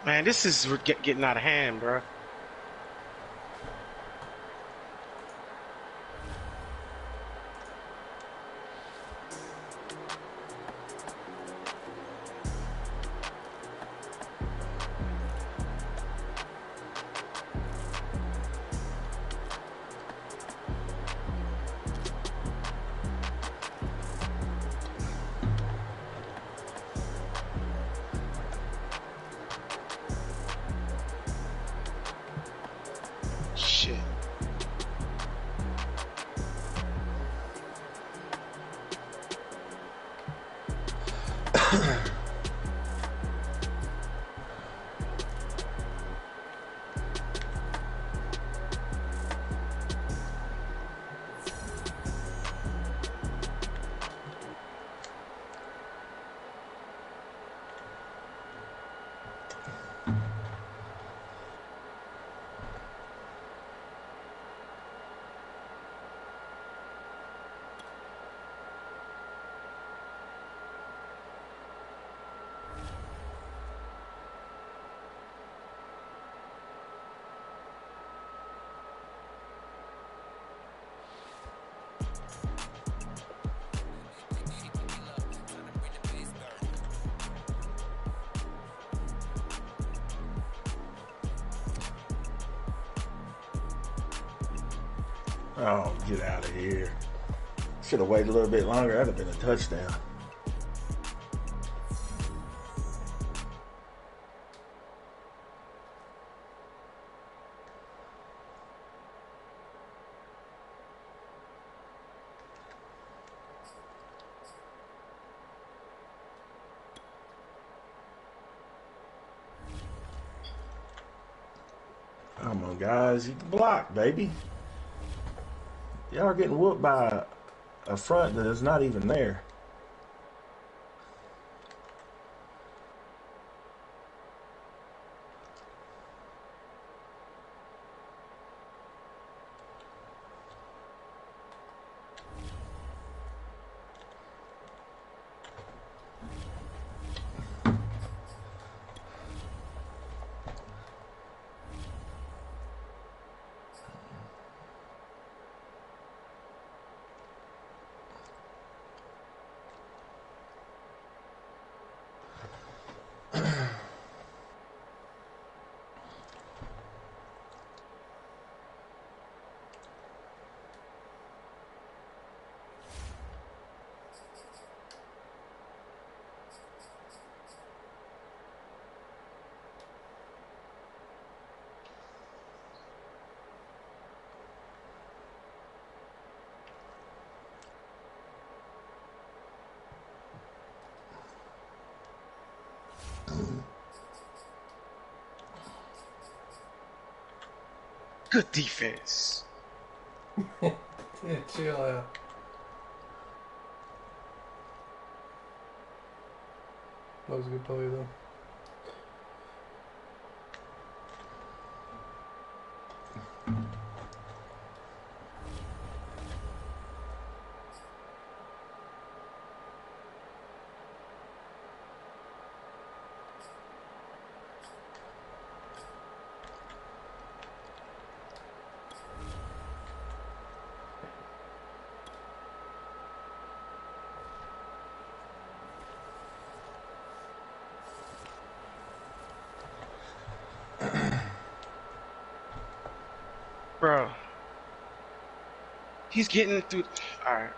Man, this is getting out of hand, bro. Shit. Oh, get out of here. Should have waited a little bit longer. That'd have been a touchdown. Come on, guys. You can block, baby. Y'all are getting whooped by a front that is not even there. Good defense. Yeah, chill out. That was a good play, though. Bro. He's getting through. Alright.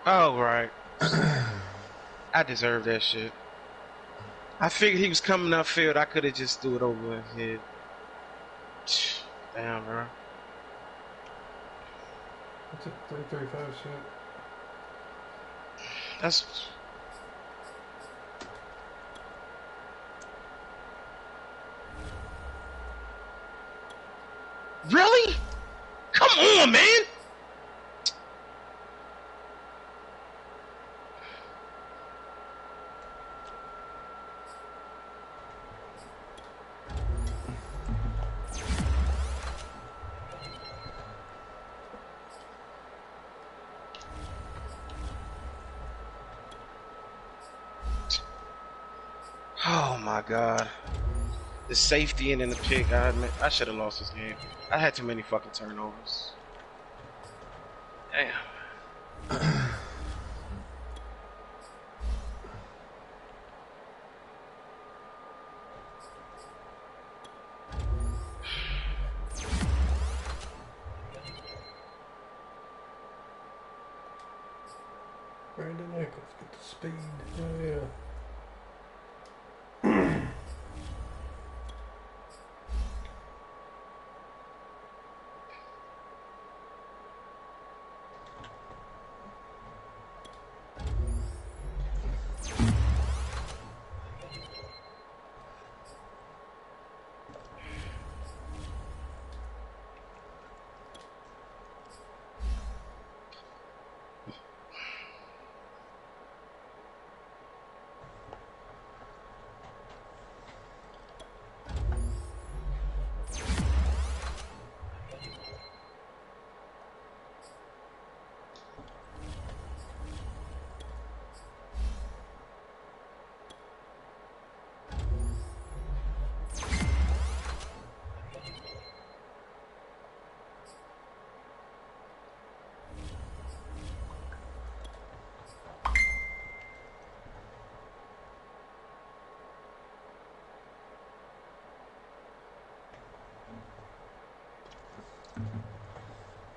Oh, right. I deserve that shit. I figured he was coming upfield. I could have just threw it over his head. Damn, bro. That's a 3-3-5 shit. That's. Really? Come on, man. Oh my God. The safety and the pick. I should have lost this game. I had too many fucking turnovers. Damn. Brandon Eccles, get the speed. Oh, yeah.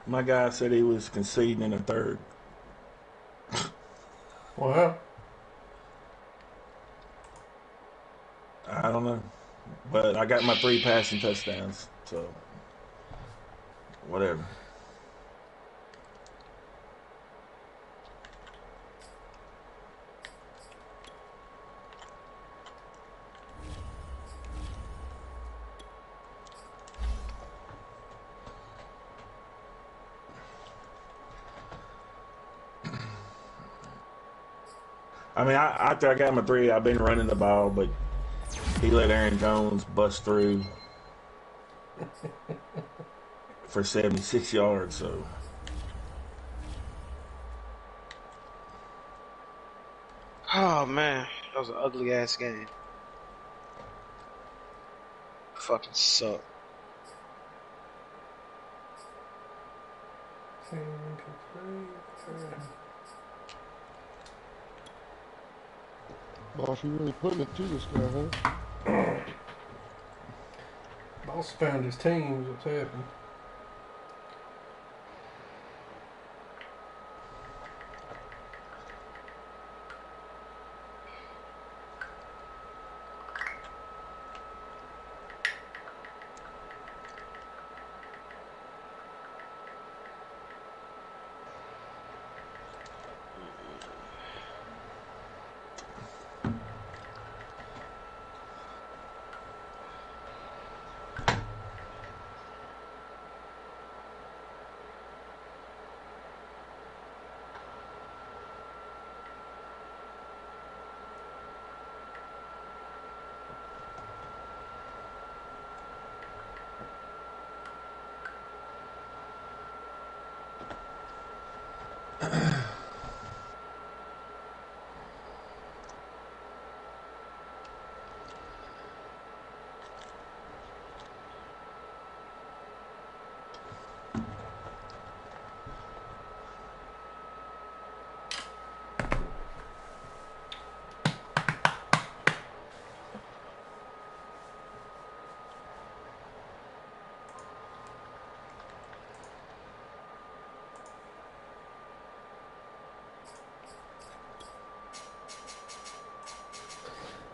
My guy said he was conceding in the third. Wow. I don't know. But I got my 3 passing touchdowns, so whatever. I mean, after I got my 3, I've been running the ball, but he let Aaron Jones bust through for 76 yards, so. Oh man, that was an ugly ass game. Fucking suck. Boss, you really putting it to this guy, huh? Boss found his team is what's happened.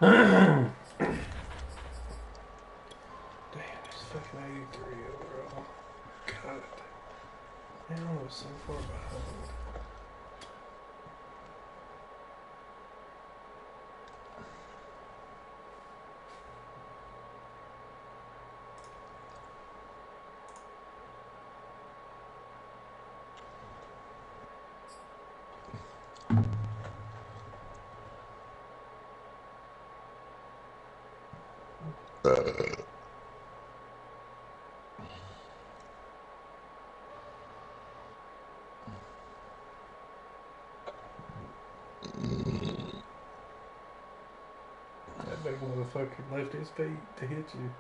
Damn, it's fucking 83 overall. God. Man, I was so far behind. That big motherfucker left his feet to hit you.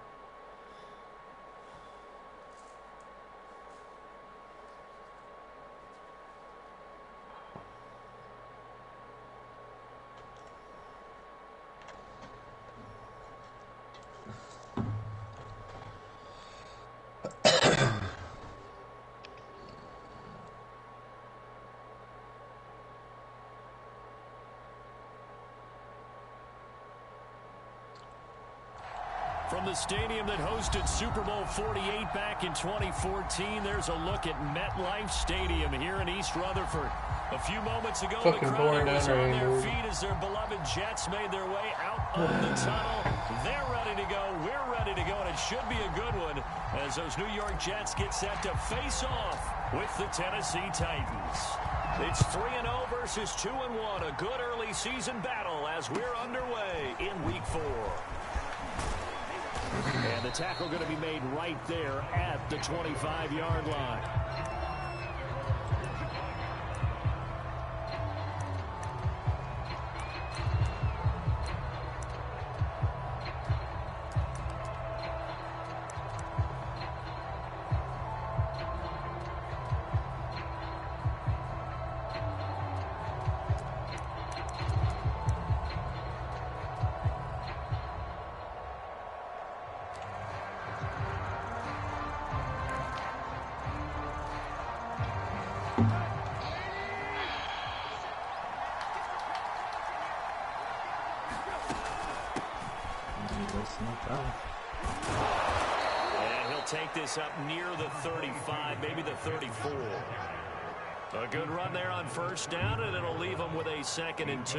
From the stadium that hosted Super Bowl 48 back in 2014, there's a look at MetLife Stadium here in East Rutherford. A few moments ago, the crowd was on their feet as their beloved Jets made their way out of the tunnel. They're ready to go. We're ready to go, and it should be a good one as those New York Jets get set to face off with the Tennessee Titans. It's 3-0 versus 2-1, a good early season battle as we're underway in Week 4. And the tackle going to be made right there at the 25-yard line. And he'll take this up near the 35, maybe the 34. A good run there on first down, and it'll leave them with a 2nd and 2.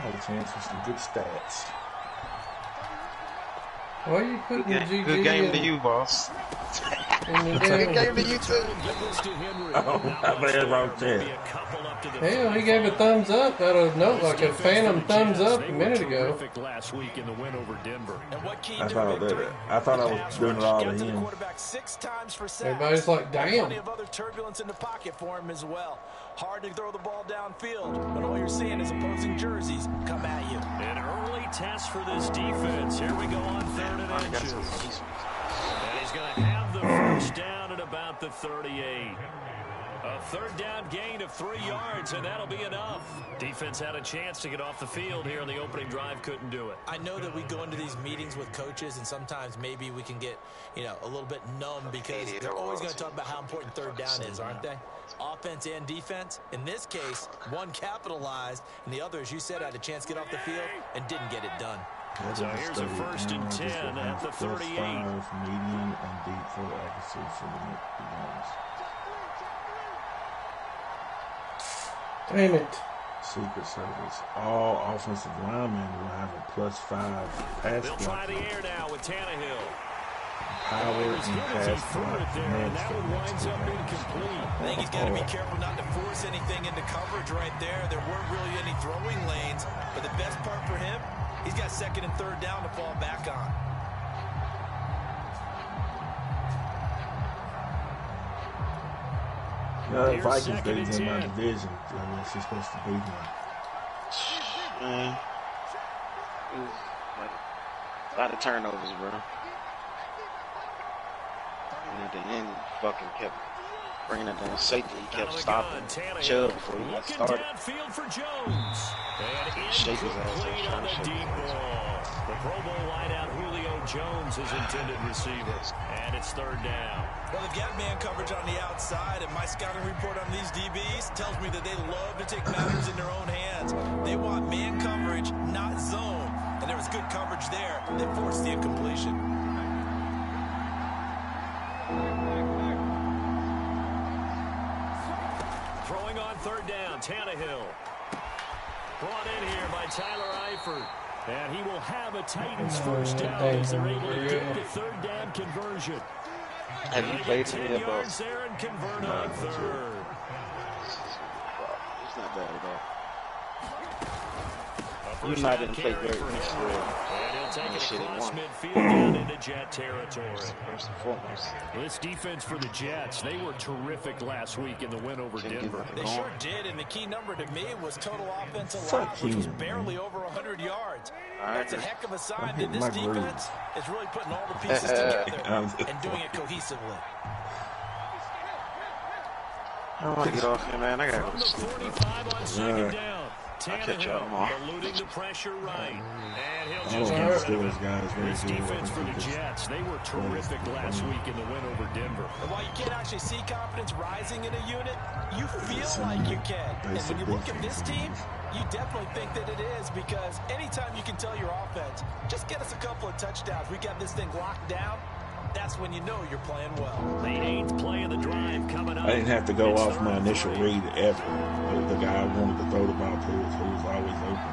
Had a chance for some good stats. Why are you putting the GG Good game to you, boss. Good game to you, too. Hell, he gave a thumbs up. That was no, like a phantom thumbs up a minute ago. Last week in the win over Denver. I thought I was doing it all to him. Everybody's like, damn. Turbulence in the pocket for him as well. Hard to throw the ball downfield, but all you're seeing is opposing jerseys come at you. An early test for this defense. Here we go on 3rd and inches. And he's going to have the first down at about the 38. A 3rd down gain of 3 yards, and that'll be enough. Defense had a chance to get off the field here in the opening drive, couldn't do it. I know that we go into these meetings with coaches, and sometimes maybe we can get, a little bit numb because they're always going to talk about how important 3rd down is, aren't they? Offense and defense. In this case, one capitalized, and the other, as you said, had a chance to get off the field and didn't get it done. So here's a 1st and 10 at the 38. Medium and deep for accuracy for the Rams. Damn it. Secret Service. All offensive linemen will have a +5 pass They'll try the air now with Tannehill. Power and pass block. And that one winds up incomplete. I think he's got to be careful not to force anything into coverage right there. There weren't really any throwing lanes, but the best part for him, he's got 2nd and 3rd down to fall back on. The Vikings beat him in my division. Unless he's supposed to beat him. A lot of turnovers, bro. And at the end, fucking kept bringing it down. Safety, he kept stopping Chubb before he got started. Downfield for Jones. And shake his ass incomplete on the deep ball. The Pro Bowl wideout Julio Jones is intended receiver. And it's 3rd down. Well, they've got man coverage on the outside, and my scouting report on these DBs tells me that they love to take matters in their own hands. They want man coverage, not zone. And there was good coverage there. They forced the incompletion. Throwing on 3rd down, Tannehill. Brought in here by Tyler Eifert. And he will have a Titans first down as they're able to get the 3rd down conversion. Have you played any of yards there and convert on 3rd. bad at all. United didn't play great in this year. And he'll take it Shit, across won. midfield down into Jet territory. First and foremost. This defense for the Jets, they were terrific last week in the win over Denver. They sure did, and the key number to me was total offense allowed, which was barely over 100 yards. That's a heck of a sign that this defense is really putting all the pieces together and doing it cohesively. I want to get off here, man. I got to go to sleep. 45 on second down. I'll catch y'all tomorrow. Eluding the pressure right. And he'll I just don't think Steelers guys very this good. defense for the Jets, they were terrific last week in the win over Denver. And while you can't actually see confidence rising in a unit, you feel like you can. And when you look at this team, you definitely think that it is, because anytime you can tell your offense, just get us a couple of touchdowns, we got this thing locked down, that's when you know you're playing well. The 8th play of the drive coming up. I didn't have to go off my initial read ever. The guy I wanted to throw the ball to who was always open.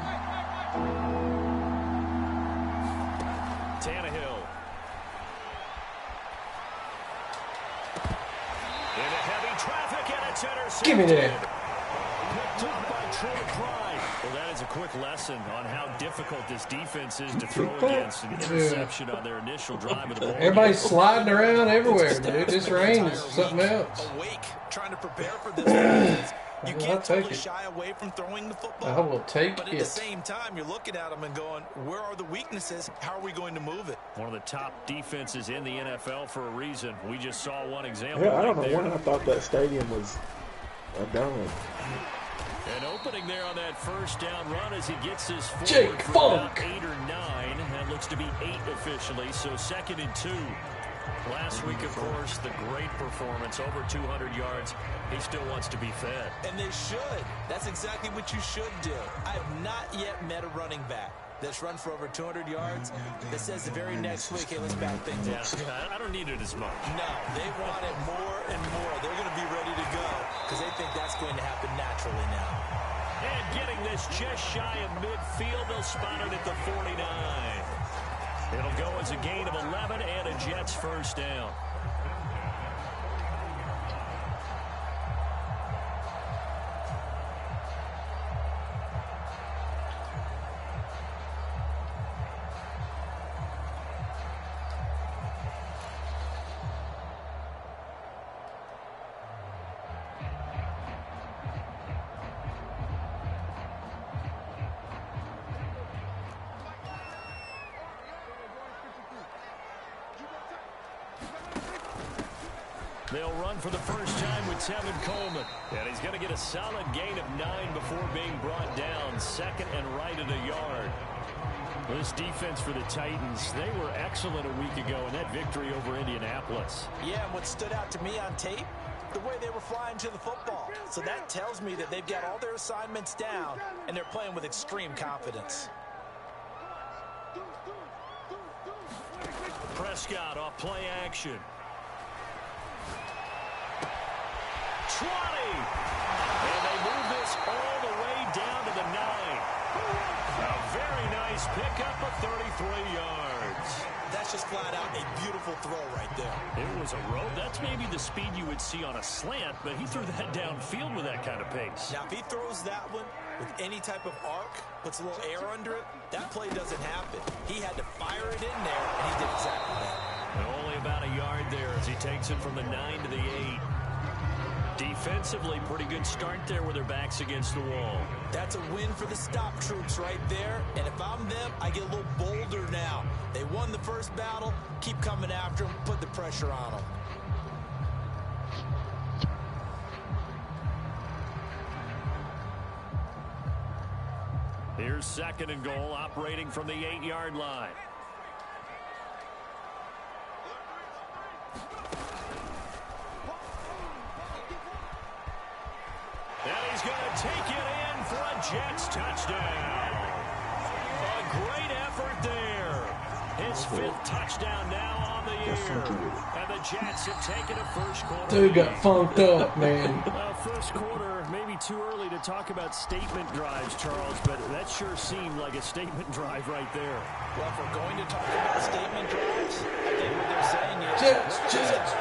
Tannehill. Into heavy traffic, and it's intercepted. Give me that. Picked up by Troy Pride. Well, that is a quick lesson on how difficult this defense is to throw against. An interception on their initial drive of the ball. Everybody's sliding around everywhere, dude. This rain is something else. Awake, trying to prepare for this. You I'll can't take totally it. shy away from throwing the I football. will take But at the it. same time, you're looking at them and going, where are the weaknesses? How are we going to move it? One of the top defenses in the NFL for a reason. We just saw one example. Yeah, I don't right know there. when I thought that stadium was done. An opening there on that first down run as he gets his forward Jake for Funk. about 8 or 9. That looks to be 8 officially, so 2nd and 2. Last week, of course, the great performance, over 200 yards. He still wants to be fed. And they should. That's exactly what you should do. I have not yet met a running back that's run for over 200 yards that says the very next week, hey, let's back things up. Yeah, I don't need it as much. No, they want it more and more. They're going to be ready to go because they think that's going to happen naturally now. And getting this just shy of midfield, they'll spot it at the 49. It'll go as a gain of 11 and a Jets first down. They'll run for the first time with Tevin Coleman. And he's going to get a solid gain of 9 before being brought down. 2nd and right at a yard. This defense for the Titans, they were excellent a week ago in that victory over Indianapolis. Yeah, and what stood out to me on tape, the way they were flying to the football. So that tells me that they've got all their assignments down, and they're playing with extreme confidence. Prescott off play action. 20. And they move this all the way down to the 9. A very nice pickup of 33 yards. That's just flat out a beautiful throw right there. It was a rope. That's maybe the speed you would see on a slant, but he threw that downfield with that kind of pace. Now, if he throws that one with any type of arc, puts a little air under it, that play doesn't happen. He had to fire it in there, and he did exactly that. And only about a yard there as he takes it from the 9 to the 8. Defensively, pretty good start there with their backs against the wall. That's a win for the stop troops right there. And if I'm them, I get a little bolder now. They won the first battle. Keep coming after them. Put the pressure on them. Here's 2nd and goal, operating from the 8-yard line. And he's going to take it in for a Jets touchdown. A great effort there. His 5th touchdown now on the year. And the Jets have taken a first quarter. Dude got funked up, man. Well, first quarter, maybe too early to talk about statement drives, Charles, but that sure seemed like a statement drive right there. Well, if we're going to talk about statement drives, I think what they're saying is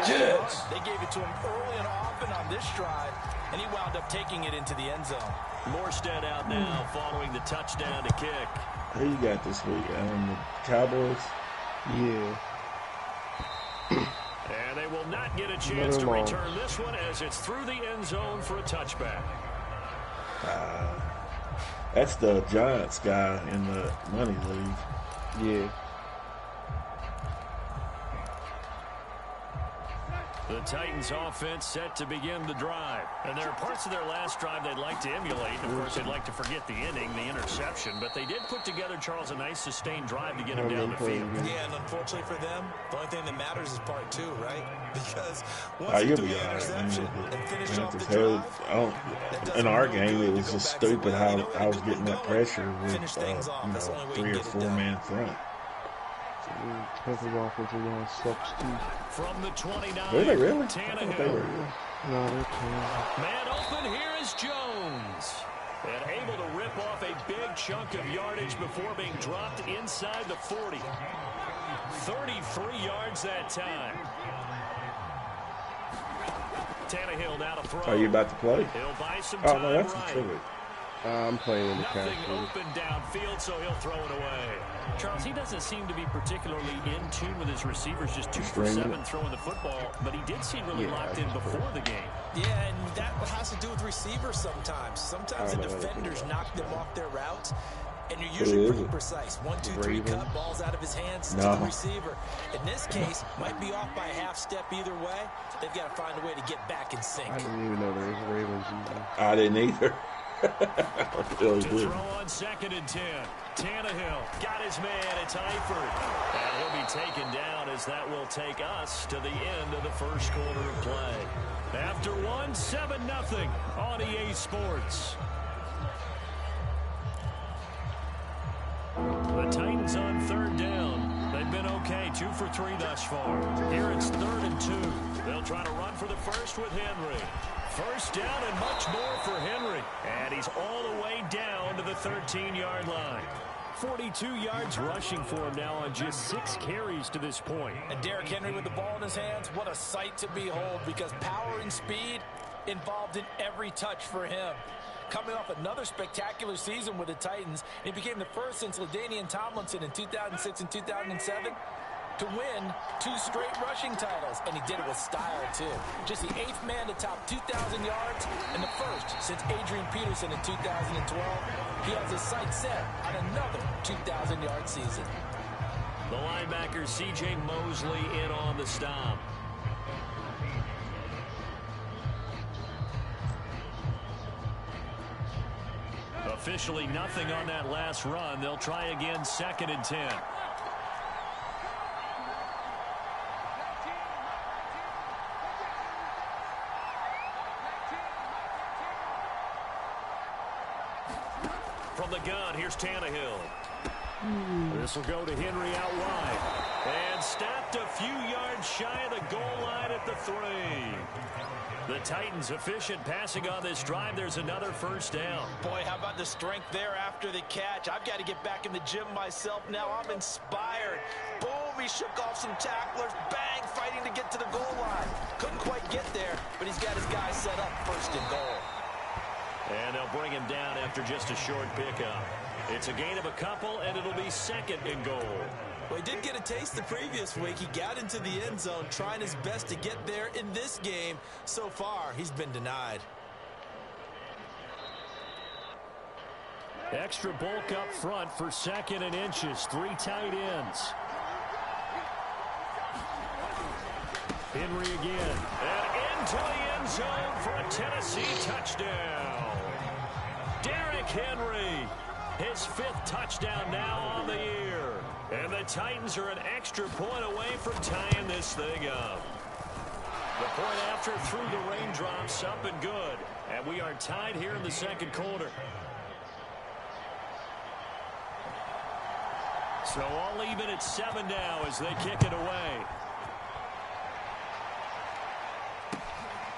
Jets. They gave it to him early and often on this drive, and he wound up taking it into the end zone. Morstead out now following the touchdown to kick. Who you got this week? The Cowboys? Yeah. And they will not get a chance to return this one as it's through the end zone for a touchback. That's the Giants guy in the money league. Yeah. The Titans offense set to begin the drive. And there are parts of their last drive they'd like to emulate. And of course, they'd like to forget the inning, the interception. But they did put together, Charles, a nice sustained drive to get him down the field. Yeah, and unfortunately for them, the only thing that matters is part two, right? Because once you do the interception and finish off the drive, in our game, it was just stupid how I was getting that pressure with 3 or 4 man front. Texas offensive line sucks too. From the 29, Were they really? Tannehill. No, they're terrible. Man open, here is Jones. And able to rip off a big chunk of yardage before being dropped inside the 40. 33 yards that time. Tannehill now to throw. Are you about to play? He'll buy some time. Oh, no, that's right. Detroit. I'm playing in the Nothing catch. open downfield, so he'll throw it away. Charles, he doesn't seem to be particularly in tune with his receivers, just 2 for 7 throwing the football, but he did seem really locked in before the game. Yeah, and that has to do with receivers sometimes. Sometimes the defenders knock them off their routes, and you're usually pretty precise. 1, 2, 3 cut, balls out of his hands to the receiver. In this case, might be off by a half step either way. They've got to find a way to get back in sync. I didn't even know there was Ravens either. I didn't either. To throw on 2nd and 10. Tannehill got his man. It's Eifert. And he'll be taken down as that will take us to the end of the first quarter of play. After 1, 7-0 on EA Sports. The Titans on 3rd down. They've been okay, 2 for 3 thus far. Here it's 3rd and 2. They'll try to run for the first with Henry. First down and much more for Henry. And he's all the way down to the 13-yard line. 42 yards rushing for him now on just 6 carries to this point. And Derrick Henry with the ball in his hands, what a sight to behold, because power and speed involved in every touch for him. Coming off another spectacular season with the Titans, he became the first since LaDainian Tomlinson in 2006 and 2007 to win 2 straight rushing titles, and he did it with style too. Just the 8th man to top 2,000 yards and the first since Adrian Peterson in 2012. He has his sights set on another 2,000-yard season. The linebacker C.J. Mosley in on the stop. Officially nothing on that last run. They'll try again 2nd and 10. From the gun, here's Tannehill. This will go to Henry out wide. And stopped a few yards shy of the goal line at the 3. The Titans efficient passing on this drive. There's another first down. Boy, how about the strength there after the catch? I've got to get back in the gym myself now. I'm inspired. Boom, he shook off some tacklers. Bang, fighting to get to the goal line. Couldn't quite get there, but he's got his guys set up 1st and goal. And they'll bring him down after just a short pickup. It's a gain of a couple, and it'll be 2nd and goal. Well, he did get a taste the previous week. He got into the end zone, trying his best to get there in this game. So far, he's been denied. Extra bulk up front for 2nd and inches. 3 tight ends. Henry again. And into the end zone for a Tennessee touchdown. Derrick Henry, his 5th touchdown now on the year. And the Titans are an extra point away from tying this thing up. The point after through the raindrops, up and good. And we are tied here in the 2nd quarter. So all even at 7 now as they kick it away.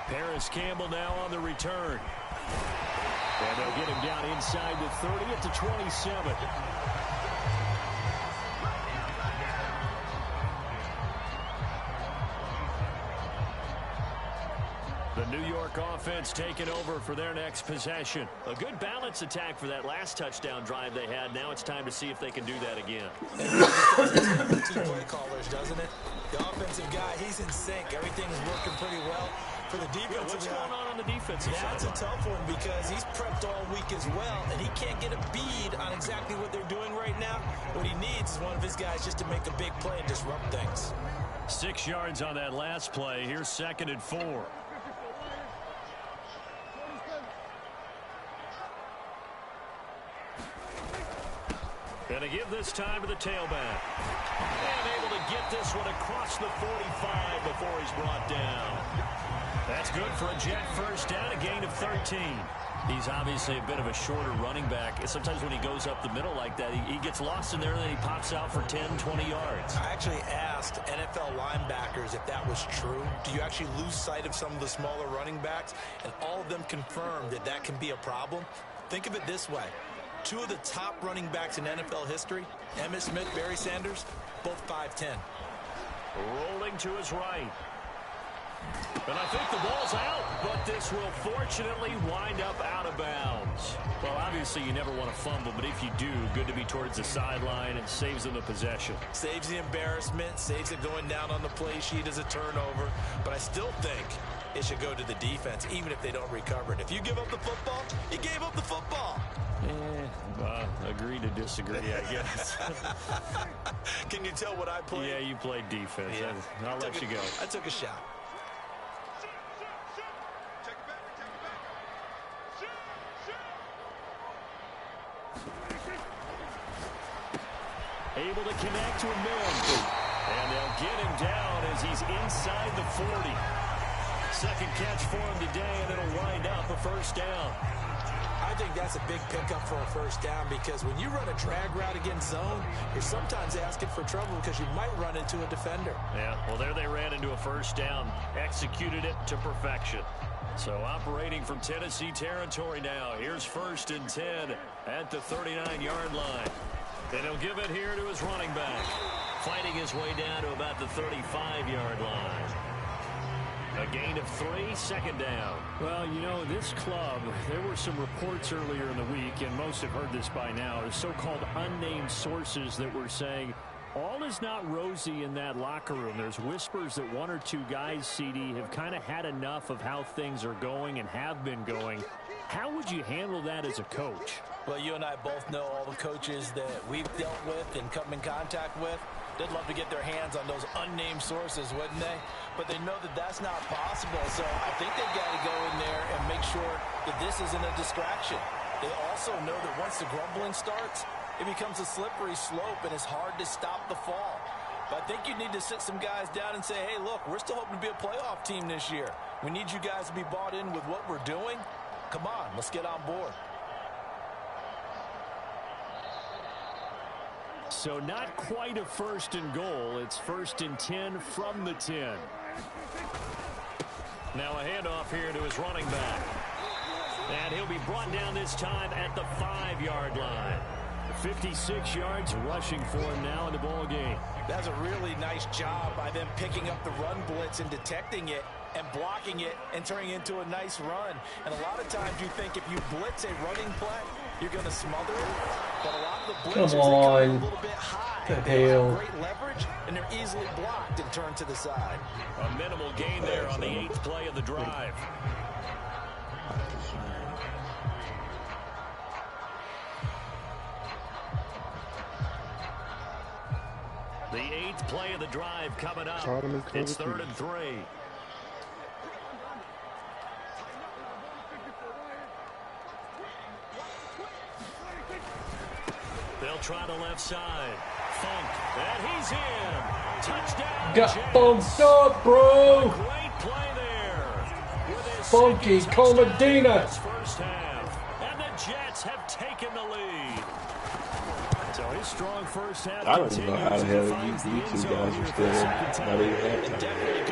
Paris Campbell now on the return. And they'll get him down inside the 30 at the 27. The New York York offense taking over for their next possession. A good balance attack for that last touchdown drive they had. Now it's time to see if they can do that again. Two play callers, doesn't it? The offensive guy, he's in sync. Everything's working pretty well. For the defensive what's going on the defensive side? That's a tough one because he's prepped all week as well, and he can't get a bead on exactly what they're doing right now. What he needs is one of his guys just to make a big play and disrupt things. 6 yards on that last play. Here's 2nd and 4. Gonna give this time to the tailback. And able to get this one across the 45 before he's brought down. That's good for a Jet first down, a gain of 13. He's obviously a bit of a shorter running back. Sometimes when he goes up the middle like that, he gets lost in there and then he pops out for 10, 20 yards. I actually asked NFL linebackers if that was true. Do you actually lose sight of some of the smaller running backs? And all of them confirmed that that can be a problem. Think of it this way. 2 of the top running backs in NFL history, Emmitt Smith, Barry Sanders, both 5'10". Rolling to his right. And I think the ball's out, but this will fortunately wind up out of bounds. Well, obviously you never want to fumble, but if you do, good to be towards the sideline and saves them the possession. Saves the embarrassment, saves it going down on the play sheet as a turnover, but I still think it should go to the defense, even if they don't recover it. If you give up the football, you gave up the football. Agree to disagree, I guess. Can you tell what I played? Yeah, you played defense. Yeah. I'll let you go. I took a shot. Able to connect to OMEN. And they'll get him down as he's inside the 40. Second catch for him today, and it'll wind up a first down. I think that's a big pickup for a first down because when you run a drag route against zone, you're sometimes asking for trouble because you might run into a defender. Yeah, well, there they ran into a first down, executed it to perfection. So operating from Tennessee territory now. Here's 1st and 10 at the 39-yard line. And he'll give it here to his running back, fighting his way down to about the 35-yard line. A gain of 3, 2nd down. Well, you know, this club, there were some reports earlier in the week, and most have heard this by now, so-called unnamed sources that were saying all is not rosy in that locker room. There's whispers that 1 or 2 guys, CD, have kind of had enough of how things are going and have been going. How would you handle that as a coach? Well, you and I both know all the coaches that we've dealt with and come in contact with. They'd love to get their hands on those unnamed sources, wouldn't they? But they know that that's not possible, so I think they've got to go in there and make sure that this isn't a distraction. They also know that once the grumbling starts, it becomes a slippery slope, and it's hard to stop the fall. But I think you need to sit some guys down and say, hey, look, we're still hoping to be a playoff team this year. We need you guys to be bought in with what we're doing. Come on, let's get on board. So not quite a 1st and goal. It's 1st and 10 from the 10. Now a handoff here to his running back. And he'll be brought down this time at the 5-yard line. 56 yards rushing for him now in the ball game. That's a really nice job by them picking up the run blitz and detecting it and blocking it and turning it into a nice run. And a lot of times you think if you blitz a running play, you're going to smother it. But a lot of the blitzers, they come a little bit high. They have great leverage, and they're easily blocked and turned to the side. A minimal gain there on the 8th play of the drive. The 8th play of the drive coming up. It's 3rd and 3. They'll try the left side. Funk, and he's in. Touchdown. Got bumped up, bro. Great play there. Funky Comadina. First half, and the Jets have taken the lead. So his strong first half. I don't even know how the hell you two guys are still not even halftime.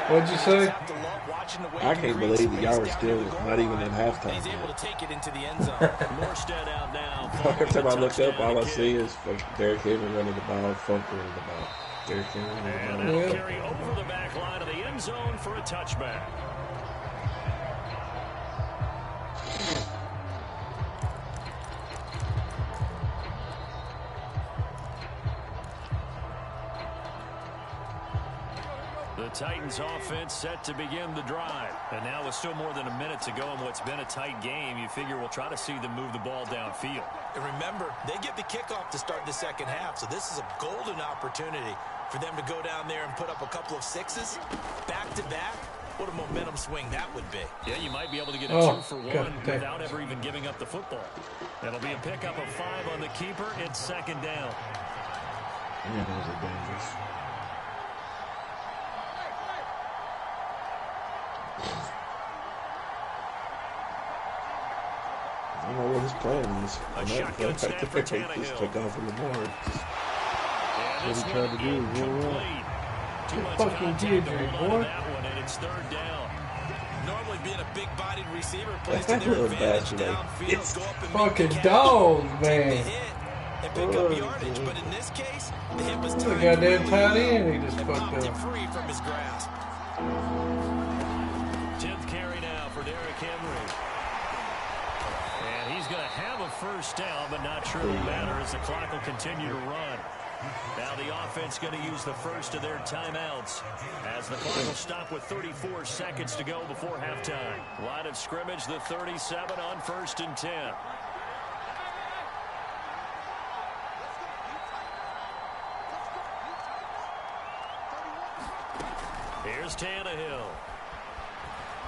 What'd you say? I can't believe that y'all are still not even at halftime. He's able to take it into the end zone. Morstead out now. Every time I look up, all I see is Derrick Henry running the ball, Funk running the ball. Derrick Henry running the ball. And they'll carry over the back line of the end zone for a touchback. The Titans offense set to begin the drive. And now with still more than a minute to go in what's been a tight game, you figure we'll try to see them move the ball downfield. And remember, they get the kickoff to start the second half, so this is a golden opportunity for them to go down there and put up a couple of sixes back-to-back. What a momentum swing that would be. Yeah, you might be able to get a 2-for-1 without ever even giving up the football. It'll be a pickup of 5 on the keeper. It's second down. Yeah, those are dangerous. I don't know what his plan is. A shotgun snap for Tannehill. Just took off from the board. What he tried to do is roll up. Too much fucking contact to DJ, hold on boy. to that one, and it's third down. Normally being a big-bodied receiver plays That to their little advantage bastard, downfield. it's Go up and fucking make the catch, dogs, take man. the hit, and pick up yardage. But in this case, the hit was The timed goddamn really tight well end, he just and fucked popped him up. free from his grasp. 10th carry now for Derrick Henry. And he's going to have a first down, but not sure it'll matter as the clock will continue to run. Now the offense going to use the first of their timeouts as the clock will stop with 34 seconds to go before halftime. Line of scrimmage, the 37 on 1st and 10. Here's Tannehill.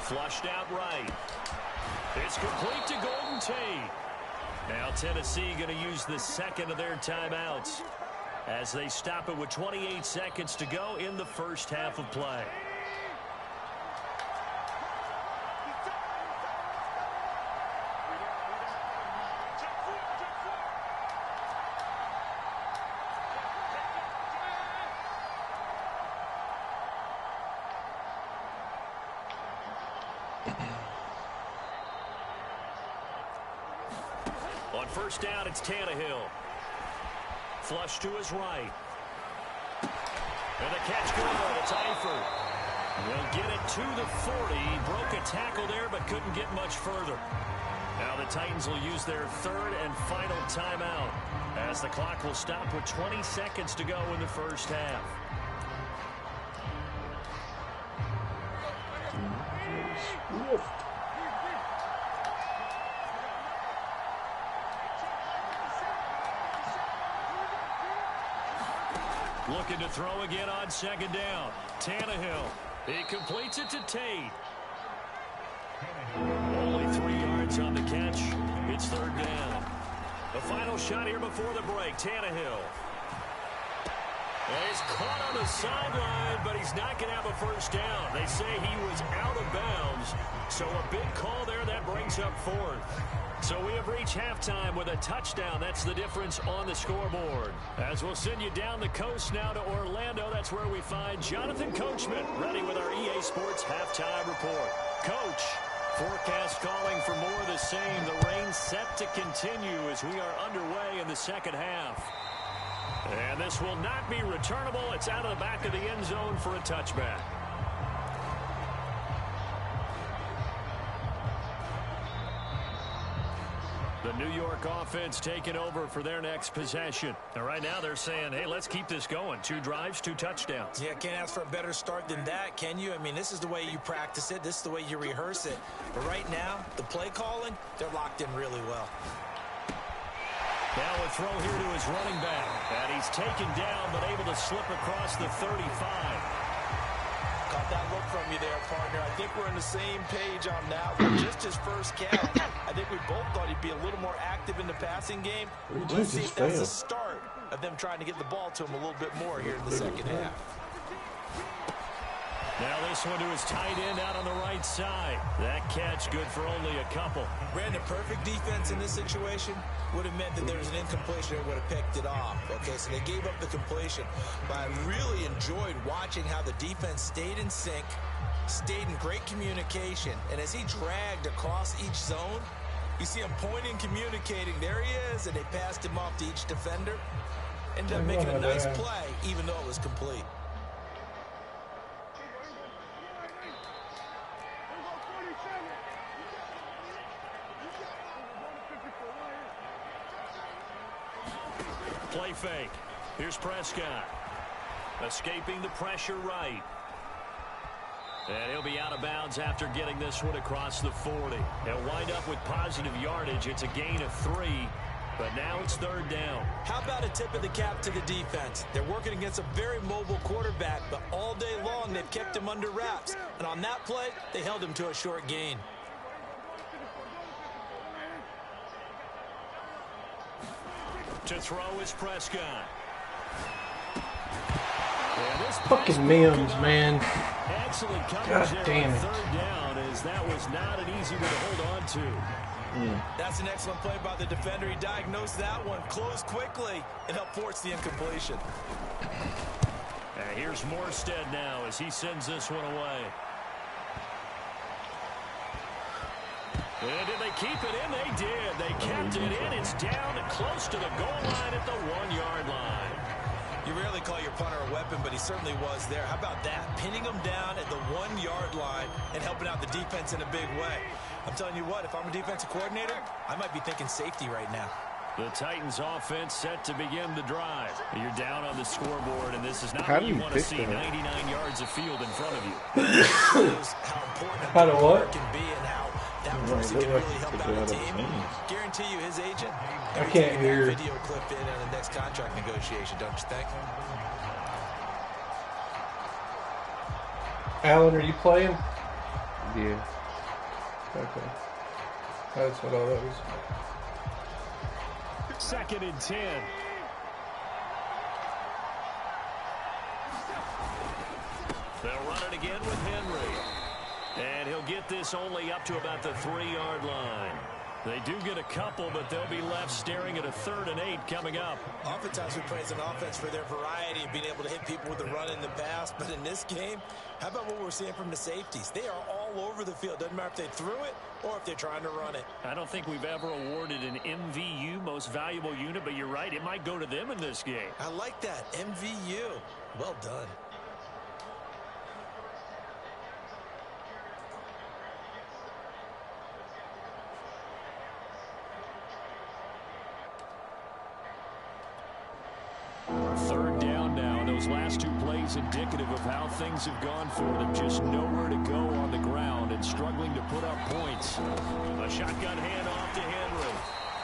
Flushed out right. It's complete to Golden Tate. Now Tennessee going to use the second of their timeouts as they stop it with 28 seconds to go in the first half of play. On first down, it's Tannehill. Flush to his right. And the catch good. It's Eifert. Will get it to the 40. He broke a tackle there, but couldn't get much further. Now the Titans will use their third and final timeout as the clock will stop with 20 seconds to go in the first half. Looking to throw again on second down. Tannehill. He completes it to Tate. Only 3 yards on the catch. It's third down. The final shot here before the break. Tannehill. He's caught on the sideline, but he's not going to have a first down. They say he was out of bounds. So a big call there that brings up fourth. So we have reached halftime with a touchdown. That's the difference on the scoreboard. As we'll send you down the coast now to Orlando, that's where we find Jonathan Coachman ready with our EA Sports halftime report. Coach, forecast calling for more of the same. The rain set to continue as we are underway in the second half. And this will not be returnable. It's out of the back of the end zone for a touchback. The New York offense taking over for their next possession. And right now they're saying, hey, let's keep this going. 2 drives, 2 touchdowns. Yeah, can't ask for a better start than that, can you? I mean, this is the way you practice it. This is the way you rehearse it. But right now, the play calling, they're locked in really well. Now a throw here to his running back. And he's taken down, but able to slip across the 35. Caught that look from you there, partner. I think we're on the same page on that one. Just his first catch. I think we both thought he'd be a little more active in the passing game. Let's see if that's the start of them trying to get the ball to him a little bit more here in the second half. Now this one to his tight end out on the right side. That catch good for only a couple. Brandon, perfect defense in this situation would have meant that there was an incompletion that would have picked it off. Okay, so they gave up the completion. But I really enjoyed watching how the defense stayed in sync, stayed in great communication. And as he dragged across each zone, you see him pointing, communicating. There he is, and they passed him off to each defender. Ended up making a nice play, even though it was complete. Play fake. Here's Prescott. Escaping the pressure right. And he'll be out of bounds after getting this one across the 40. He'll wind up with positive yardage. It's a gain of 3, but now it's 3rd down. How about a tip of the cap to the defense? They're working against a very mobile quarterback, but all day long they've kept him under wraps. And on that play, they held him to a short gain. To throw is Prescott. Fucking Mims, man. Excellent coverage God there damn on it. 3rd down, as that was not an easy one to hold on to. That's an excellent play by the defender. He diagnosed that one, closed quickly, and helped force the incompletion. And here's Morstead now as he sends this one away. And did they keep it in? They did. They kept it in. It's down and close to the goal line at the 1-yard line. You rarely call your punter a weapon, but he certainly was there. How about that? Pinning him down at the 1-yard line and helping out the defense in a big way. I'm telling you what, if I'm a defensive coordinator, I might be thinking safety right now. The Titans offense set to begin the drive. You're down on the scoreboard, and this is not How what do you you want to pick see. that? 99 yards of field in front of you. Shows how important How to what? can be and how that person can really help out a team. Guarantee you his agent. I can't hear. That video clip in on the next contract negotiation, don't you think? Alan, are you playing? Yeah. Okay. That's what all that was. 2nd and 10. They'll run it again with Henry. And he'll get this only up to about the 3-yard line. They do get a couple, but they'll be left staring at a 3rd and 8 coming up. Oftentimes we praise an offense for their variety of being able to hit people with the run in the pass. But in this game, how about what we're seeing from the safeties? They are all over the field. Doesn't matter if they threw it or if they're trying to run it. I don't think we've ever awarded an MVU, most valuable unit, but you're right. It might go to them in this game. I like that. MVU. Well done. Those last 2 plays indicative of how things have gone for them. Just nowhere to go on the ground and struggling to put up points. A shotgun handoff to Henry.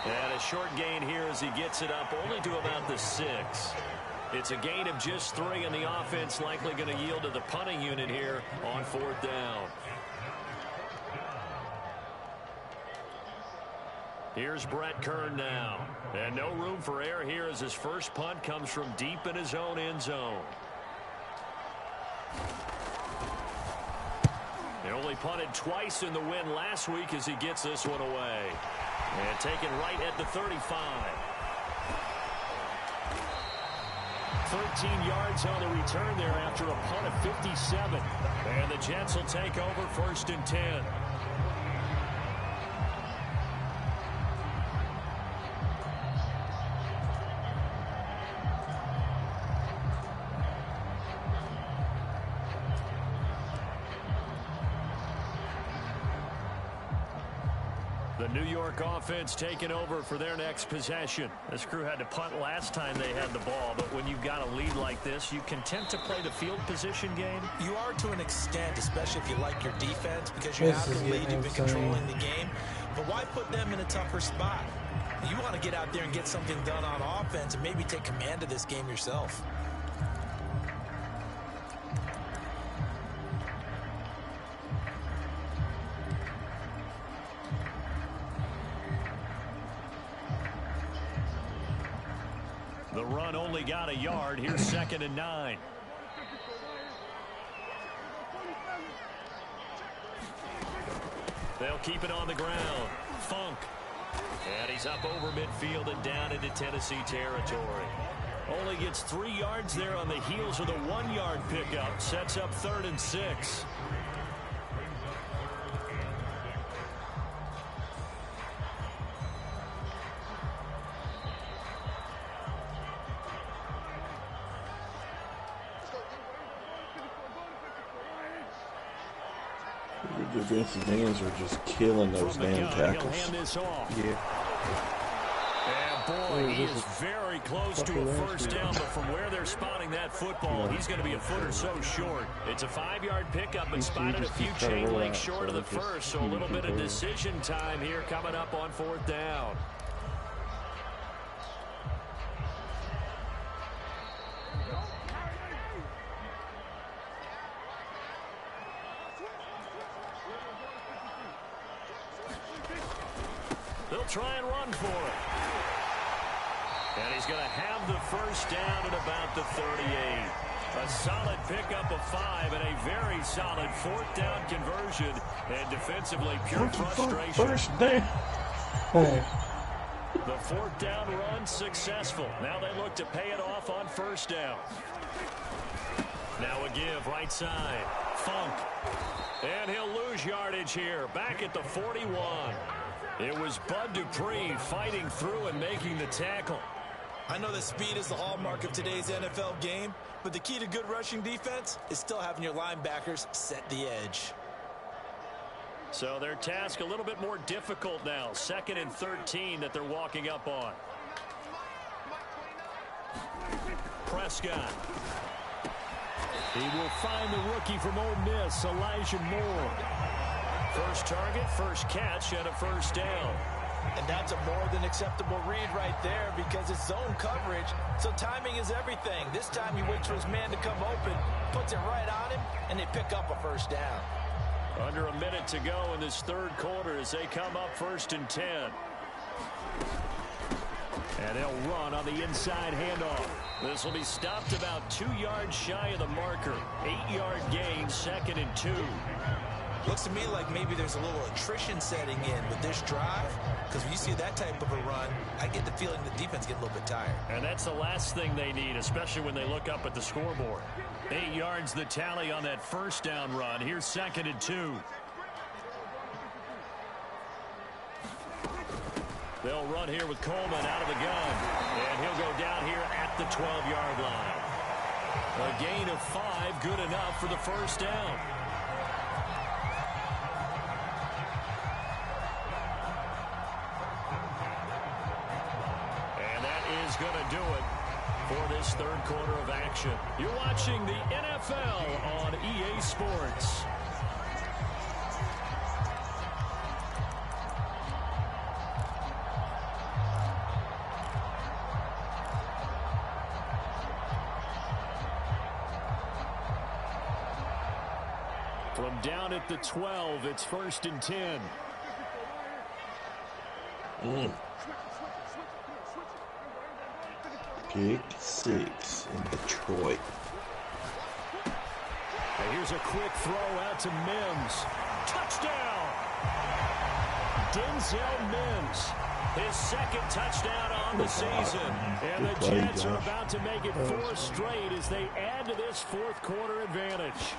And a short gain here as he gets it up only to about the 6. It's a gain of just 3, and the offense likely going to yield to the punting unit here on 4th down. Here's Brett Kern now. And no room for error here as his first punt comes from deep in his own end zone. He only punted twice in the win last week as he gets this one away. And taken right at the 35. 13 yards on the return there after a punt of 57. And the Jets will take over 1st and 10. The New York offense taking over for their next possession. This crew had to punt last time they had the ball, but when you've got a lead like this, you content to play the field position game? You are to an extent, especially if you like your defense, because you have the lead, you've been controlling the game. But why put them in a tougher spot? You want to get out there and get something done on offense and maybe take command of this game yourself. The run only got a yard. Here's 2nd and 9. They'll keep it on the ground. Funk. And he's up over midfield and down into Tennessee territory. Only gets 3 yards there on the heels of the 1-yard pickup. Sets up 3rd and 6. The defensive ends are just killing those damn tackles. He'll hand this off. Yeah. And boy, he is very close to a first down, but from where they're spotting that football, he's going to be a foot or so short. It's a 5-yard pickup, but spotted a few chain links short of the first, so a little bit of decision time here coming up on 4th down. They'll try and run for it. And he's going to have the first down at about the 38. A solid pickup of 5 and a very solid 4th down conversion. And defensively, pure frustration. First down. Hey. The 4th down run successful. Now they look to pay it off on first down. Now a give right side. Funk. And he'll lose yardage here. Back at the 41. It was Bud Dupree fighting through and making the tackle. I know that speed is the hallmark of today's NFL game, but the key to good rushing defense is still having your linebackers set the edge. So their task a little bit more difficult now. 2nd and 13 that they're walking up on. Prescott. He will find the rookie from Ole Miss, Elijah Moore. First target, first catch, and a first down. And that's a more than acceptable read right there because it's zone coverage, so timing is everything. This time he waits for his man to come open, puts it right on him, and they pick up a first down. Under a minute to go in this 3rd quarter as they come up 1st and 10. And they'll run on the inside handoff. This will be stopped about 2 yards shy of the marker. 8-yard gain, 2nd and 2. Looks to me like maybe there's a little attrition setting in with this drive, because when you see that type of a run, I get the feeling the defense gets a little bit tired. And that's the last thing they need, especially when they look up at the scoreboard. 8 yards the tally on that first down run. Here's 2nd and 2. They'll run here with Coleman out of the gun. And he'll go down here at the 12-yard line. A gain of 5, good enough for the first down. Going to do it for this 3rd quarter of action. You're watching the NFL on EA Sports. From down at the 12, it's 1st and 10. Pick 6 in Detroit. And here's a quick throw out to Mims. Touchdown! Denzel Mims. His 2nd touchdown on the season. And the Jets are about to make it 4 straight as they add to this 4th quarter advantage.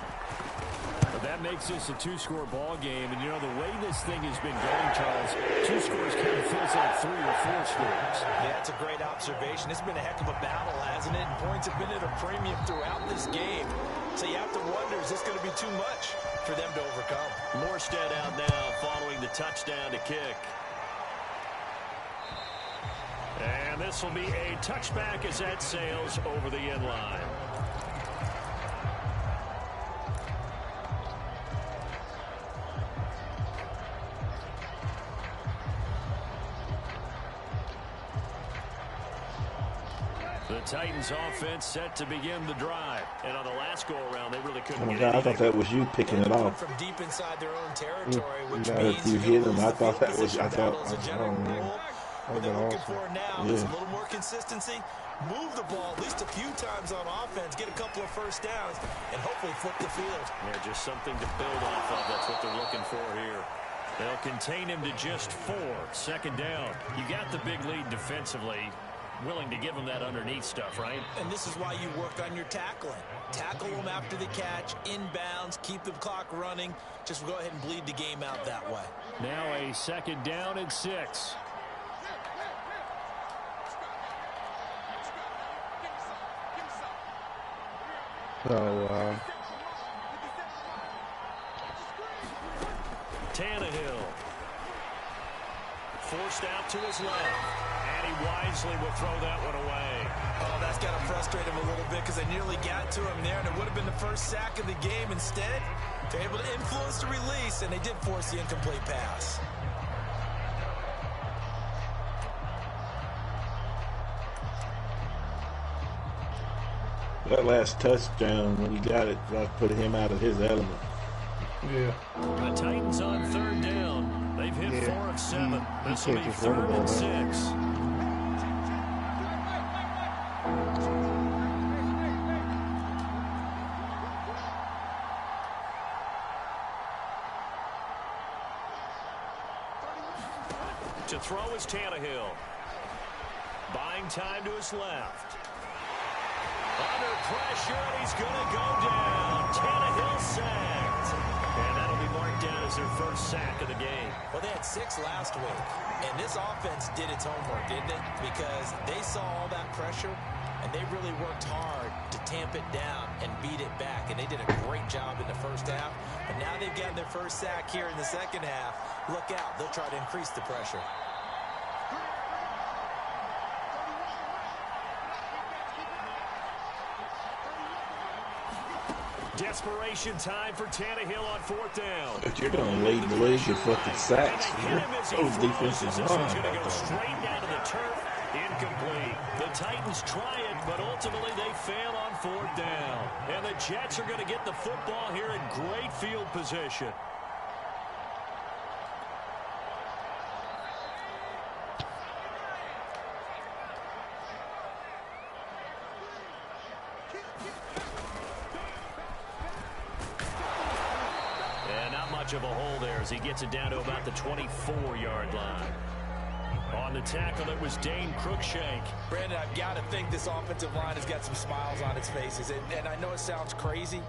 But that makes this a 2-score ball game. And, you know, the way this thing has been going, Charles, 2 scores kind of feels like 3 or 4 scores. Yeah, it's a great observation. It's been a heck of a battle, hasn't it? And points have been at a premium throughout this game. So you have to wonder, is this going to be too much for them to overcome? Morstead out now following the touchdown to kick. And this will be a touchback as that sails over the end line. The Titans offense set to begin the drive. And on the last go-around, they really couldn't get it. I thought that was you picking it off. From deep inside their own territory, which if you hit them, I thought that was, what they're looking for now is a little more consistency, move the ball at least a few times on offense, get a couple of first downs, and hopefully flip the field. Yeah, just something to build off of. That's what they're looking for here. They'll contain him to just 4. 2nd down. You got the big lead defensively. Willing to give them that underneath stuff, right? And this is why you work on your tackling. Tackle them after the catch, inbounds, keep the clock running. Just go ahead and bleed the game out that way. Now a 2nd down and 6. Oh, wow. Tannehill. Forced out to his left. And he wisely will throw that one away. Oh, that's got to frustrate him a little bit because they nearly got to him there, and it would have been the first sack of the game. Instead, they're able to influence the release, and they did force the incomplete pass. That last touchdown, when he got it, that put him out of his element. Yeah. The Titans on third down. They've hit 4 of 7. This will be 3rd and 6. To throw is Tannehill. Buying time to his left. Under pressure, and he's going to go down. Tannehill sacked. And that'll be marked down as their first sack of the game. Well, they had 6 last week, and this offense did its homework, didn't it? Because they saw all that pressure, and they really worked hard to tamp it down and beat it back, and they did a great job in the first half. But now they've gotten their first sack here in the second half. Look out. They'll try to increase the pressure. Desperation time for Tannehill on 4th down. But you're going to lead the league in fucking sacks. Those defenses This one's going to go straight down to the turf. Incomplete. The Titans try it, but ultimately they fail on 4th down. And the Jets are going to get the football here in great field position. Of a hole there as he gets it down to about the 24-yard line. On the tackle, it was Dane Cruikshank. Brandon, I've got to think this offensive line has got some smiles on its faces. And I know it sounds crazy,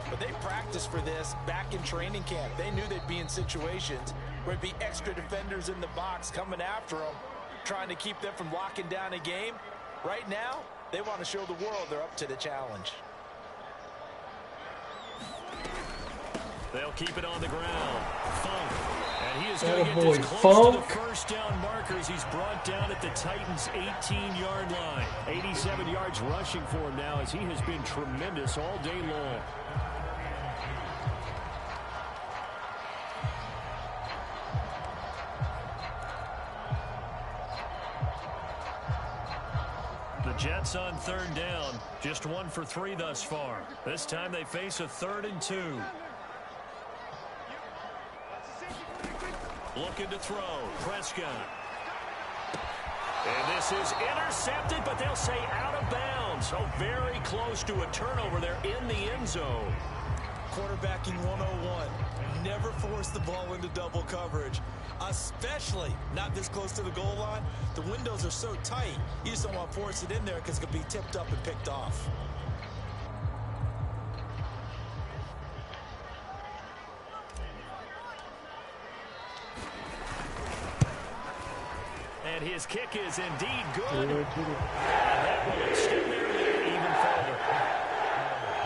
but they practiced for this back in training camp. They knew they'd be in situations where it'd be extra defenders in the box coming after them, trying to keep them from locking down a game. Right now, they want to show the world they're up to the challenge. They'll keep it on the ground. Funk. And he is going to get this close to the first down markers. He's brought down at the Titans' 18-yard line. 87 yards rushing for him now as he has been tremendous all day long. The Jets on 3rd down. Just 1 for 3 thus far. This time they face a 3rd and 2. Looking to throw. Prescott. And this is intercepted, but they'll say out of bounds. So very close to a turnover there in the end zone. Quarterbacking 101. Never force the ball into double coverage, especially not this close to the goal line. The windows are so tight, you just don't want to force it in there because it could be tipped up and picked off. And his kick is indeed good. And that will extend their lead even further.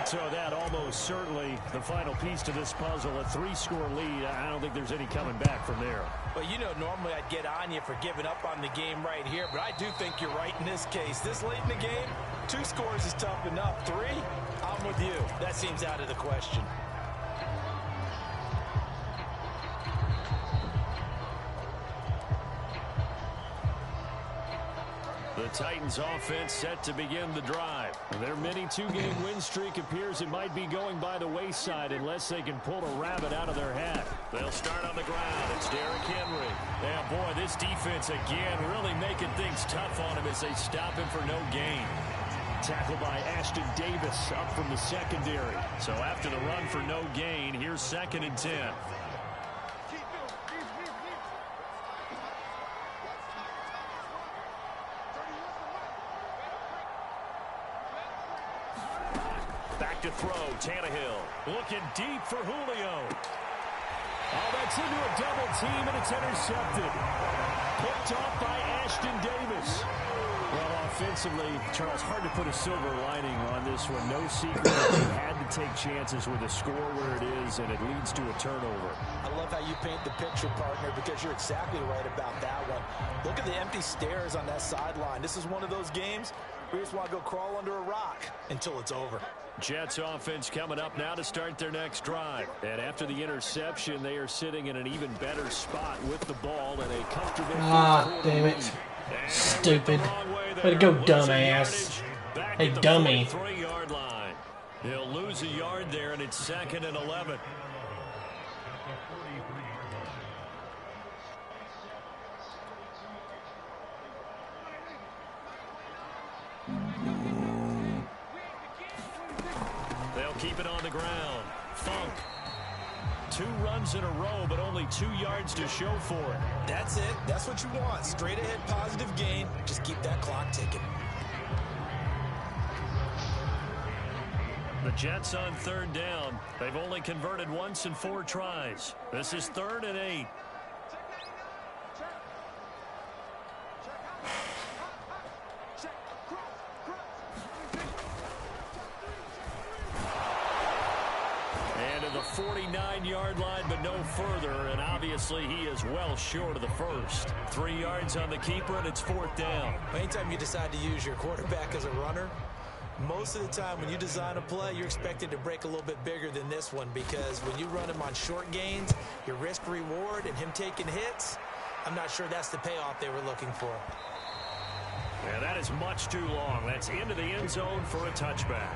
So that almost certainly the final piece to this puzzle, a 3-score lead. I don't think there's any coming back from there. Well, you know, normally I'd get on you for giving up on the game right here, but I do think you're right in this case. This late in the game, 2 scores is tough enough. 3, I'm with you. That seems out of the question. The Titans offense set to begin the drive. Their mini 2-game win streak appears it might be going by the wayside unless they can pull a rabbit out of their hat. They'll start on the ground. It's Derrick Henry. And boy, this defense again really making things tough on him as they stop him for no gain. Tackled by Ashton Davis up from the secondary. So after the run for no gain, here's 2nd and 10. To throw, Tannehill looking deep for Julio. Oh, that's into a double team, and it's intercepted. Picked off by Ashton Davis. Well, offensively, Charles, hard to put a silver lining on this one. No secret that they had to take chances with a score where it is, and it leads to a turnover. I love how you paint the picture, partner, because you're exactly right about that one. Look at the empty stairs on that sideline. This is one of those games where you just want to go crawl under a rock until it's over. Jets offense coming up now to start their next drive. And after the interception, they are sitting in an even better spot with the ball and a comfortable... Ah, damn it. Stupid. Way to go, dumbass. Hey, dummy. 3-yard line. He'll lose a yard there, and it's 2nd and 11. They'll keep it on the ground. Funk. 2 runs in a row, but only 2 yards to show for it. That's it. That's what you want. Straight ahead, positive gain. Just keep that clock ticking. The Jets on 3rd down. They've only converted once in 4 tries. This is 3rd and 8. And to the 49-yard line, but no further. And obviously, he is well short of the first. 3 yards on the keeper, and it's 4th down. Anytime you decide to use your quarterback as a runner, most of the time when you design a play, you're expected to break a little bit bigger than this one, because when you run him on short gains, your risk-reward and him taking hits, I'm not sure that's the payoff they were looking for. Yeah, that is much too long. That's into the end zone for a touchback.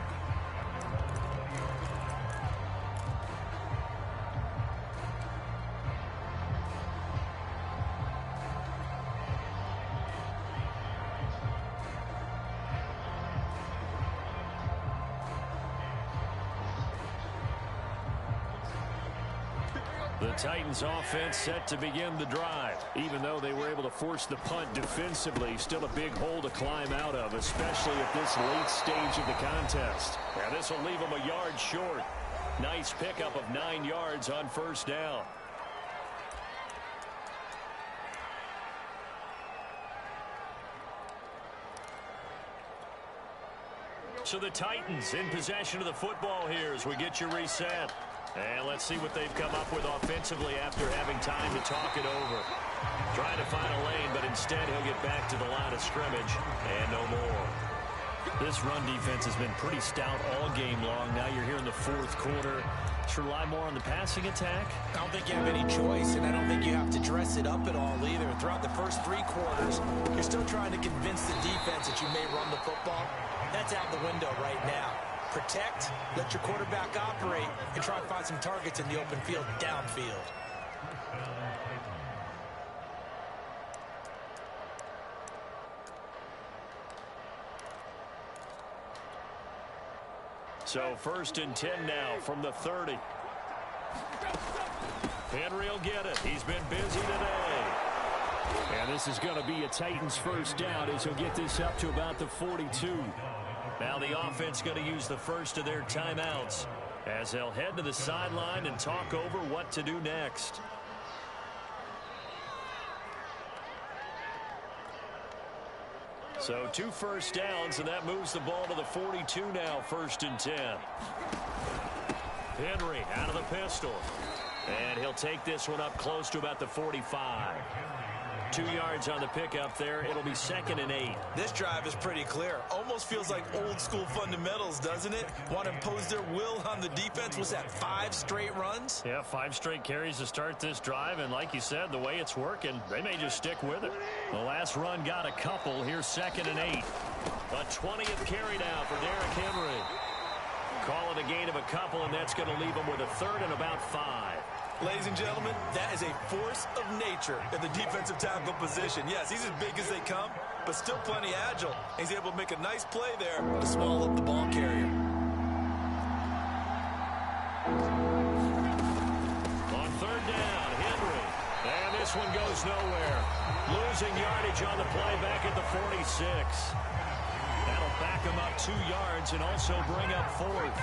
The Titans offense set to begin the drive. Even though they were able to force the punt defensively, still a big hole to climb out of, especially at this late stage of the contest. Now this will leave them a yard short. Nice pickup of 9 yards on 1st down. So the Titans in possession of the football here as we get you reset. And let's see what they've come up with offensively after having time to talk it over. Trying to find a lane, but instead he'll get back to the line of scrimmage and no more. This run defense has been pretty stout all game long. Now you're here in the 4th quarter. Should rely more on the passing attack? I don't think you have any choice, and I don't think you have to dress it up at all either. Throughout the first 3 quarters, you're still trying to convince the defense that you may run the football. That's out the window right now. Protect, let your quarterback operate, and try and find some targets in the open field downfield. So 1st and 10 now from the 30. Henry will get it. He's been busy today. And this is going to be a Titans 1st down as he'll get this up to about the 42. Now the offense going to use the first of their timeouts as they'll head to the sideline and talk over what to do next. So 2 first downs, and that moves the ball to the 42 now, 1st and 10. Henry out of the pistol. And he'll take this one up close to about the 45. 2 yards on the pickup there. It'll be 2nd and 8. This drive is pretty clear. Almost feels like old school fundamentals, doesn't it? Want to impose their will on the defense. Was that 5 straight runs? Yeah, 5 straight carries to start this drive. And like you said, the way it's working, they may just stick with it. The last run got a couple. Here's 2nd and 8. A 20th carry now for Derrick Henry. Call it a gain of a couple, and that's going to leave him with a 3rd and about 5. Ladies and gentlemen, that is a force of nature at the defensive tackle position. Yes, he's as big as they come, but still plenty agile. He's able to make a nice play there to swallow up the ball carrier. On 3rd down, Henry. And this one goes nowhere. Losing yardage on the play back at the 46. That'll back him up 2 yards and also bring up 4th.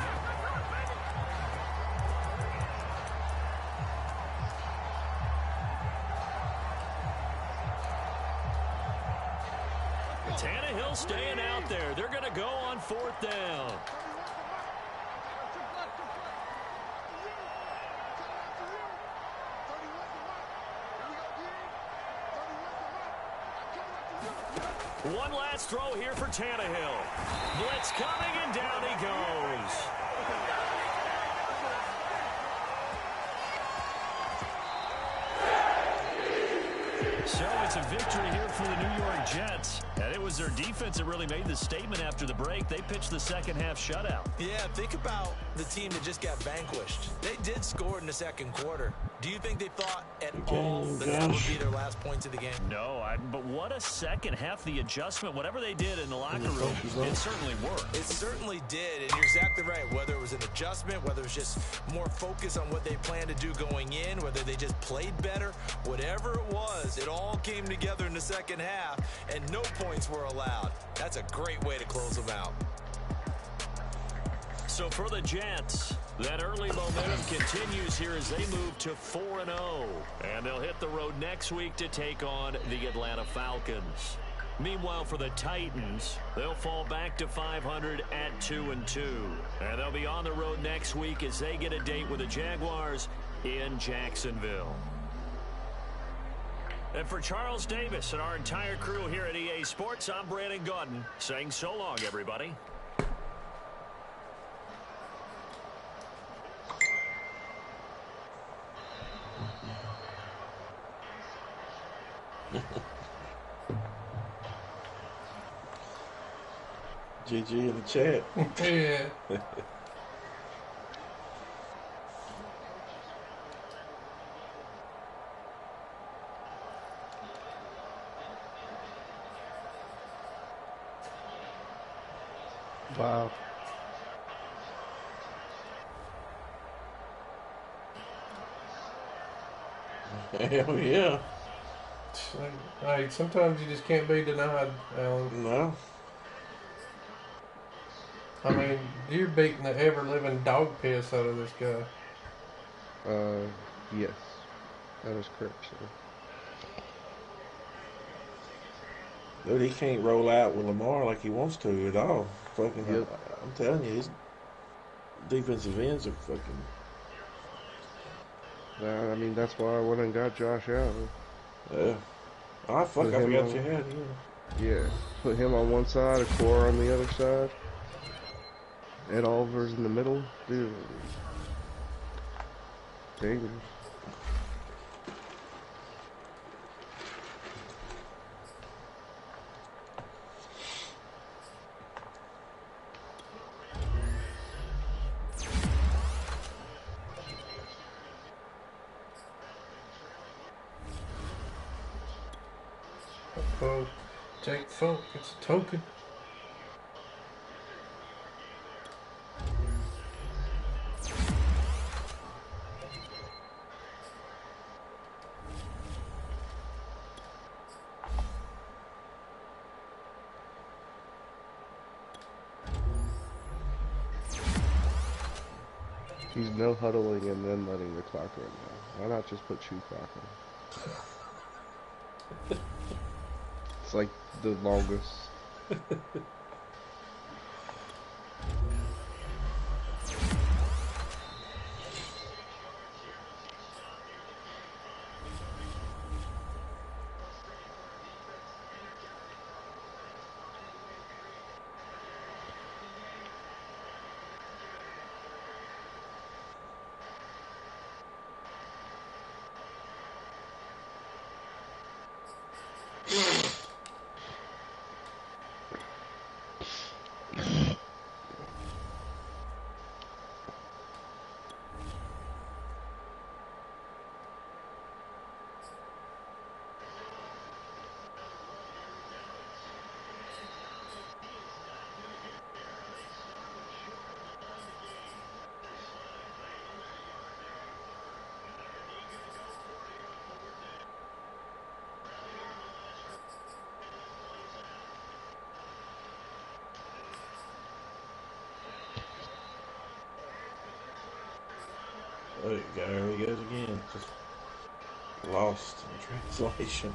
Tannehill staying out there. They're going to go on 4th down. One last throw here for Tannehill. Blitz coming, and down he goes. So it's a victory here for the New York Jets. And it was their defense that really made the statement after the break. They pitched the second-half shutout. Yeah, think about the team that just got vanquished. They did score in the second quarter. Do you think they thought at all that would be their last points of the game? No, but what a second half. The adjustment, whatever they did in the locker room, it certainly worked. It certainly did, and you're exactly right. Whether it was an adjustment, whether it was just more focus on what they planned to do going in, whether they just played better, whatever it was, it all came together in the second half, and no points were allowed. That's a great way to close them out. So for the Jets, that early momentum continues here as they move to 4-0. And they'll hit the road next week to take on the Atlanta Falcons. Meanwhile, for the Titans, they'll fall back to 500 at 2-2. And they'll be on the road next week as they get a date with the Jaguars in Jacksonville. And for Charles Davis and our entire crew here at EA Sports, I'm Brandon Gaudin saying so long, everybody. GG in the chat. Yeah. Wow. Hell yeah. Hey, sometimes you just can't be denied, Alan. No. I mean, you're beating the ever-living dog piss out of this guy. Yes. That is correct, sir. Dude, he can't roll out with Lamar like he wants to at all. Fucking, Yep. I'm telling you, his defensive ends are fucking. I mean, that's why I went and got Josh Allen. Yeah. Oh, fuck, I forgot you had him. Yeah. Put him on one side, Core on the other side. Ed Oliver's in the middle. Dude. Dangerous. Oh, Jake Funk, it's a token. He's no huddling and then letting the clock run now. Why not just put shoe clock on? It's like the longest. There you go. There he goes again. Just lost in translation.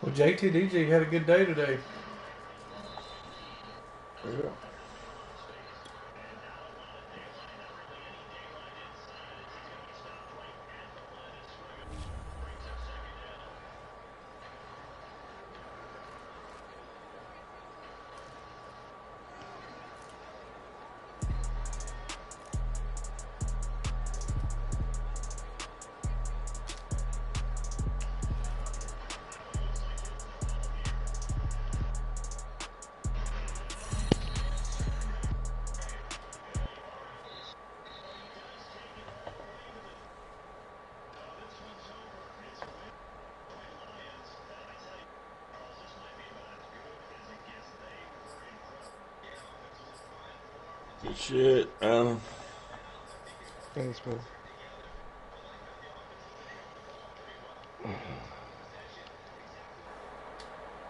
Well, JTDG had a good day today. Yeah. Good shit, Alan. Thanks, man.